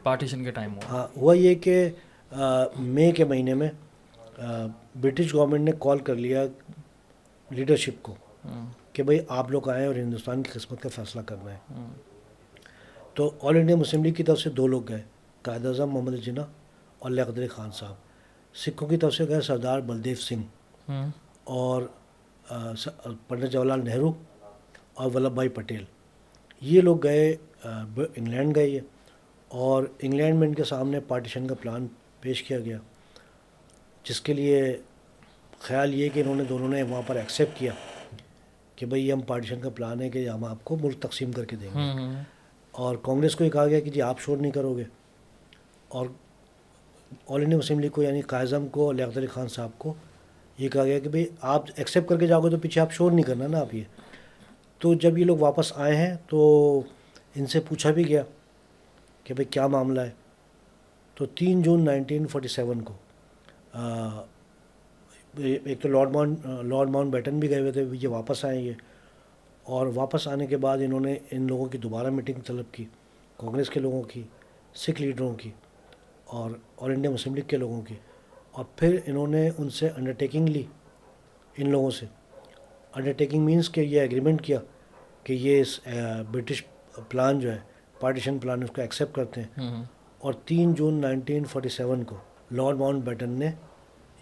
Partition کے time ہوا. ہاں ہوا یہ کہ مئی کے مہینے میں برٹش گورنمنٹ نے کال کر لیا لیڈرشپ کو کہ بھائی آپ لوگ آئیں اور ہندوستان کی قسمت کا فیصلہ کرنا ہے. تو آل انڈیا مسلم لیگ کی طرف سے 2 لوگ گئے, قائد اعظم محمد جناح اور لیاقت علی خان صاحب. سکھوں کی طرف سے گئے سردار بلدیو سنگھ اور پنڈت جواہر لال نہرو اور ولبھ بھائی پٹیل. یہ لوگ گئے انگلینڈ گئے یہ, اور انگلینڈ میں ان کے سامنے پارٹیشن کا پلان پیش کیا گیا, جس کے لیے خیال یہ کہ دونوں نے وہاں پر ایکسیپٹ کیا کہ بھئی یہ ہم پارٹیشن کا پلان ہے کہ ہم آپ کو ملک تقسیم کر کے دیں گے. اور کانگریس کو یہ کہا گیا کہ جی آپ شور نہیں کرو گے, اور آل انڈیا مسلم لیگ کو یعنی قائد اعظم کو اور لیاقت علی خان صاحب کو یہ کہا گیا کہ بھئی آپ ایکسیپٹ کر کے جاؤ گے تو پیچھے آپ شور نہیں کرنا نا آپ یہ. تو جب یہ لوگ واپس آئے ہیں تو ان سے پوچھا بھی گیا کہ بھئی کیا معاملہ ہے. تو 3 جون 1947 کو ایک تو لارڈ ماؤنٹ بیٹن بھی گئے ہوئے تھے, یہ واپس آئے یہ, اور واپس آنے کے بعد انہوں نے ان لوگوں کی دوبارہ میٹنگ طلب کی, کانگریس کے لوگوں کی, سکھ لیڈروں کی اور آل انڈیا مسلم لیگ کے لوگوں کی. اور پھر انہوں نے ان سے انڈرٹیکنگ لی, ان لوگوں سے انڈرٹیکنگ مینس کہ یہ ایگریمنٹ کیا کہ یہ برٹش پلان جو ہے پارٹیشن پلان اس کو ایکسیپٹ کرتے ہیں. اور 3 جون 1947 کو لارڈ ماؤنٹ بیٹن نے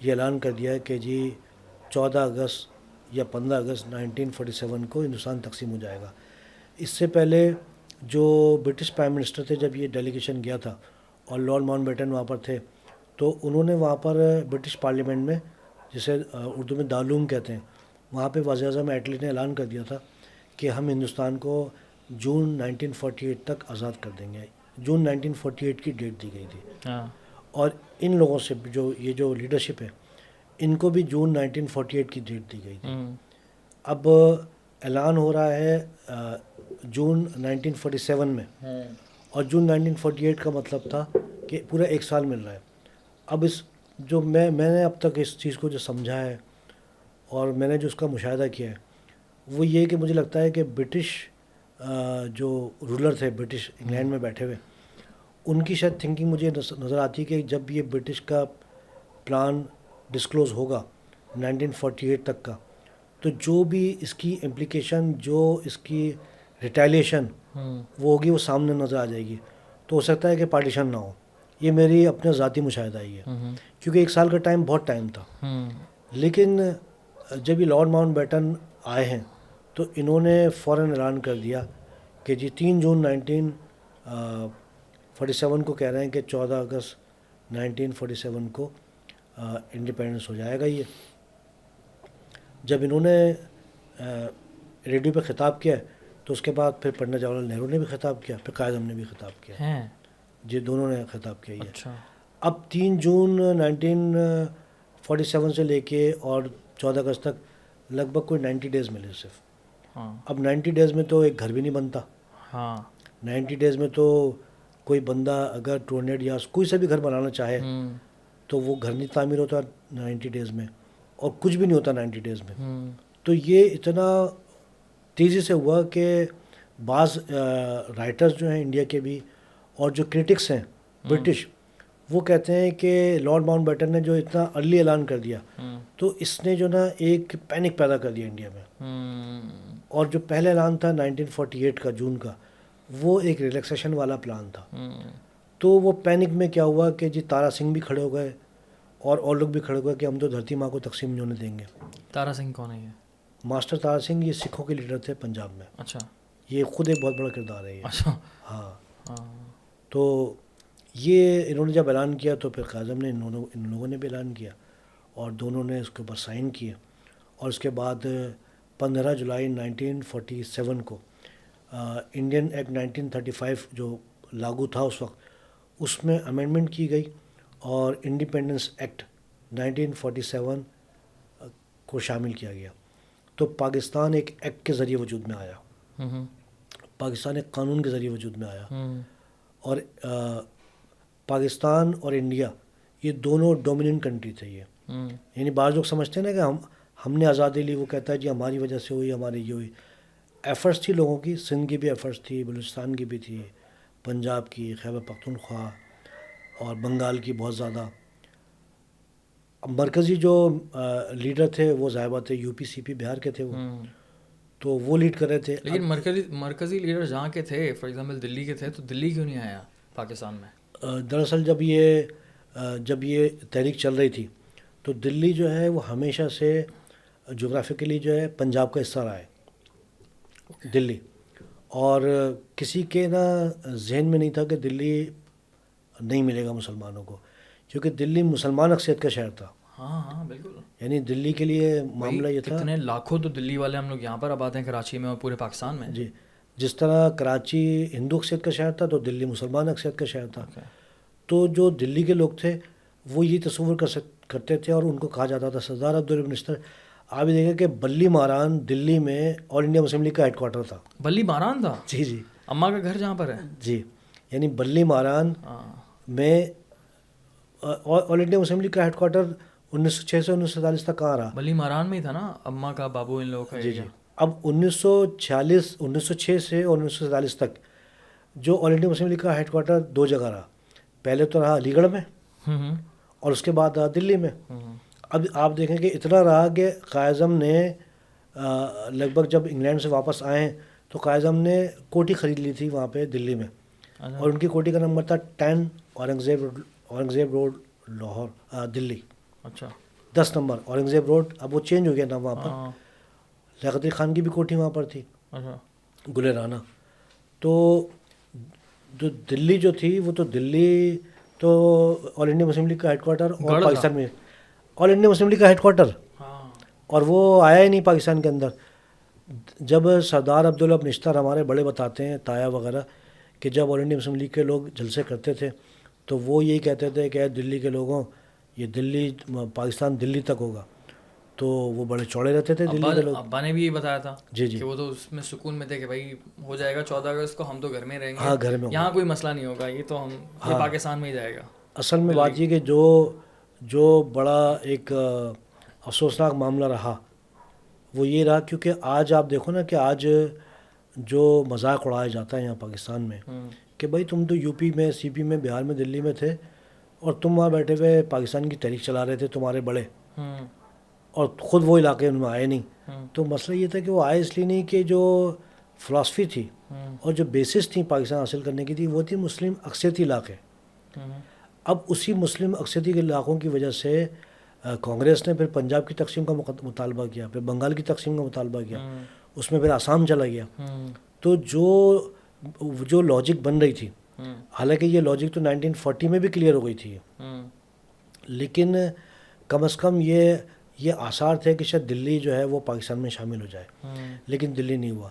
یہ اعلان کر دیا کہ جی 14 اگست یا 15 اگست 1947 کو ہندوستان تقسیم ہو جائے گا. اس سے پہلے جو برٹش پرائم منسٹر تھے جب یہ ڈیلیگیشن گیا تھا اور لارڈ ماؤنٹ بیٹن وہاں پر تھے, تو انہوں نے وہاں پر برٹش پارلیمنٹ میں, جسے اردو میں دارالعلوم کہتے ہیں, وہاں پہ وزیر اعظم ایٹلی نے اعلان کر دیا تھا کہ ہم ہندوستان کو جون 1948 تک آزاد کر دیں گے. جون 1948 کی ڈیٹ دی گئی تھی. اور ان لوگوں سے جو لیڈرشپ ہے ان کو بھی جون 1948 کی ڈیٹ دی گئی تھی. اب اعلان ہو رہا ہے جون 1947 میں, اور جون 1948 کا مطلب تھا کہ پورا 1 سال مل رہا ہے. اب جو میں نے اب تک اس چیز کو جو سمجھا ہے اور میں نے جو اس کا مشاہدہ کیا ہے وہ یہ کہ مجھے لگتا ہے کہ برٹش جو رولر تھے برٹش انگلینڈ میں بیٹھے ہوئے, ان کی شاید تھنکنگ مجھے نظر آتی ہے کہ جب یہ برٹش کا پلان ڈسکلوز ہوگا 1948 تک کا, تو جو بھی اس کی امپلیکیشن, جو اس کی ریٹیلیشن وہ ہوگی وہ سامنے نظر آ جائے گی. تو ہو سکتا ہے کہ پارٹیشن نہ ہو. یہ میری اپنا ذاتی مشاہدہ ہی ہے, کیونکہ 1 سال کا ٹائم بہت ٹائم تھا. لیکن جب یہ لارڈ ماؤنٹ بیٹن آئے ہیں تو انہوں نے فوراً اعلان کر دیا کہ جی 3 جون 1947 کو کہہ رہے ہیں کہ 14 اگست 1947 کو انڈیپینڈنس ہو جائے گا. یہ جب انہوں نے ریڈیو پہ خطاب کیا تو اس کے بعد پھر پنڈت جواہر لال نہرو نے بھی خطاب کیا, پھر قائد اعظم نے بھی خطاب کیا. جی دونوں نے خطاب کیا یہ. اب 3 جون 1947 سے لے کے اور 14 اگست تک لگ بھگ کوئی 90 ڈیز ملے صرف. اب 90 ڈیز میں تو ایک گھر بھی نہیں بنتا. 90 ڈیز میں تو کوئی بندہ اگر 200 یا کوئی سا بھی گھر بنانا چاہے تو وہ گھر نہیں تعمیر ہوتا 90 ڈیز میں, اور کچھ بھی نہیں ہوتا 90 ڈیز میں. تو یہ اتنا تیزی سے ہوا کہ بعض رائٹرز جو ہیں انڈیا کے بھی اور جو کرٹکس ہیں برٹش, وہ کہتے ہیں کہ لارڈ ماؤنٹ بیٹن نے جو اتنا ارلی اعلان کر دیا تو اس نے جو نا ایک پینک پیدا کر دیا انڈیا میں. اور جو پہلا اعلان تھا 1948 کا جون کا, وہ ایک ریلیکسیشن والا پلان تھا. تو وہ پینک میں کیا ہوا کہ جی تارا سنگھ بھی کھڑے ہو گئے اور لوگ بھی کھڑے ہو گئے کہ ہم تو دھرتی ماں کو تقسیم نہیں ہونے دیں گے. تارا سنگھ کون ہے یہ؟ ماسٹر تارا سنگھ یہ سکھوں کے لیڈر تھے پنجاب میں. اچھا. یہ خود ایک بہت بڑا کردار ہے یہ. اچھا. ہاں. تو یہ انہوں نے جب اعلان کیا تو پھر قائد اعظم نے ان لوگوں نے بھی اعلان کیا اور دونوں نے اس کے اوپر سائن کیے. اور اس کے بعد 15 جولائی 1947 کو انڈین ایکٹ 1935 جو لاگو تھا اس وقت, اس میں امینڈمنٹ کی گئی اور انڈیپینڈنس ایکٹ 1947 کو شامل کیا گیا. تو پاکستان ایک ایکٹ کے ذریعے وجود میں آیا, پاکستان ایک قانون کے ذریعے وجود میں آیا. اور پاکستان اور انڈیا یہ دونوں ڈومیننٹ کنٹری تھے یہ. یعنی بعض لوگ سمجھتے ہیں نا کہ ہم نے آزادی لی, وہ کہتا ہے جی ہماری وجہ سے ہوئی, ہماری یہ ہوئی. ایفرٹس تھی لوگوں کی, سندھ کی بھی ایفرٹس تھی, بلوچستان کی بھی تھی, پنجاب کی، خیبر پختونخوا اور بنگال کی بہت زیادہ. اب مرکزی جو لیڈر تھے وہ ظاہر بات ہے یو پی سی پی بہار کے تھے وہ، تو وہ لیڈ کر رہے تھے. لیکن مرکزی لیڈر جہاں کے تھے، فار ایگزامپل دلی کے تھے، تو دلی کیوں نہیں آیا پاکستان میں؟ دراصل جب یہ تحریک چل رہی تھی تو دلی جو ہے وہ ہمیشہ سے جغرافیکلی جو ہے پنجاب کا حصہ رہا ہے دلی. اور کسی کے نا ذہن میں نہیں تھا کہ دلی نہیں ملے گا مسلمانوں کو، کیونکہ دلی مسلمان اکثریت کا شہر تھا. ہاں ہاں بالکل. یعنی دلی کے لیے معاملہ یہ تھا. کتنے لاکھوں تو دلی والے ہم لوگ یہاں پر آباد ہیں کراچی میں اور پورے پاکستان میں. جی، جس طرح کراچی ہندو اکثریت کا شہر تھا تو دلی مسلمان اکثریت کا شہر تھا. تو جو دلی کے لوگ تھے وہ یہ تصور کرتے تھے اور ان کو کہا جاتا تھا سردار عبدالرحمن منسٹر. آپ یہ دیکھیں کہ بلی ماران دلی میں آل انڈیا مسلم لیگ کا ہیڈ کوارٹر تھا. بلی ماران تھا؟ جی جی. اماں کا گھر جہاں پر ہے. جی، یعنی بلی ماران میں آل انڈیا مسلم لیگ کا ہیڈ کوارٹر 1906 سے 1947 تک کہاں رہا؟ بلی ماران میں ہی تھا نا اماں کا، بابو ان لوگوں کا. جی جی. اب 1906 سے 1947 تک جو آل انڈیا مسلم لیگ کا ہیڈ کوارٹر 2 جگہ رہا. پہلے تو رہا علی گڑھ میں اور اس کے بعد رہا دلی میں. اب آپ دیکھیں کہ اتنا رہا کہ قائد اعظم نے لگ بھگ جب انگلینڈ سے واپس آئے تو قائد اعظم نے کوٹھی خرید لی تھی وہاں پہ دلی میں، اور ان کی کوٹھی کا نمبر تھا 10 اورنگزیب روڈ لاہور دلی. اچھا. 10 نمبر اورنگزیب روڈ. اب وہ چینج ہو گیا نام وہاں پر. لیاقت علی خان کی بھی کوٹھی وہاں پر تھی، گل رانا. تو جو دلی جو تھی وہ تو دلی تو آل انڈیا مسلم لیگ کا ہیڈ کوارٹر اور پاکستان میں آل انڈیا مسلم لیگ کا ہیڈ کوارٹر، اور وہ آیا ہی نہیں پاکستان کے اندر. جب سردار عبدالرحمن منسٹر ہمارے بڑے بتاتے ہیں تایا وغیرہ کہ جب آل انڈیا مسلم لیگ کے لوگ جلسے کرتے تھے تو وہ یہی کہتے تھے کہ دلی کے لوگوں یہ دلی پاکستان دلی تک ہوگا. تو وہ بڑے چوڑے رہتے تھے دلی کے لوگ. ابا نے بھی یہ بتایا تھا جی جی کہ وہ تو اس میں سکون میں تھے کہ بھائی ہو جائے گا 14 اگست کو، ہم تو گھر میں رہیں گے. ہاں گھر میں یہاں کوئی مسئلہ نہیں ہوگا، یہ تو ہم یہ پاکستان میں ہی جائے گا. اصل میں بات یہ کہ جو بڑا ایک افسوسناک معاملہ رہا وہ یہ رہا، کیونکہ آج آپ دیکھو نا کہ آج جو مذاق اڑایا جاتا ہے یہاں پاکستان میں کہ بھائی تم تو یو پی میں، سی پی میں، بہار میں، دلی میں تھے اور تم وہاں بیٹھے ہوئے پاکستان کی تحریک چلا رہے تھے تمہارے بڑے، اور خود وہ علاقے ان میں آئے نہیں. تو مسئلہ یہ تھا کہ وہ آئے اس لیے نہیں کہ جو فلاسفی تھی اور جو بیسس تھی پاکستان حاصل کرنے کی تھی وہ تھی مسلم اکثریتی علاقے. اب اسی مسلم اکثریتی کے علاقوں کی وجہ سے کانگریس نے پھر پنجاب کی تقسیم کا مطالبہ کیا، پھر بنگال کی تقسیم کا مطالبہ کیا، اس میں پھر آسام چلا گیا. تو جو لاجک بن رہی تھی، حالانکہ یہ لاجک تو 1940 میں بھی کلیئر ہو گئی تھی، لیکن کم از کم یہ آثار تھے کہ شاید دلی جو ہے وہ پاکستان میں شامل ہو جائے، لیکن دلی نہیں ہوا.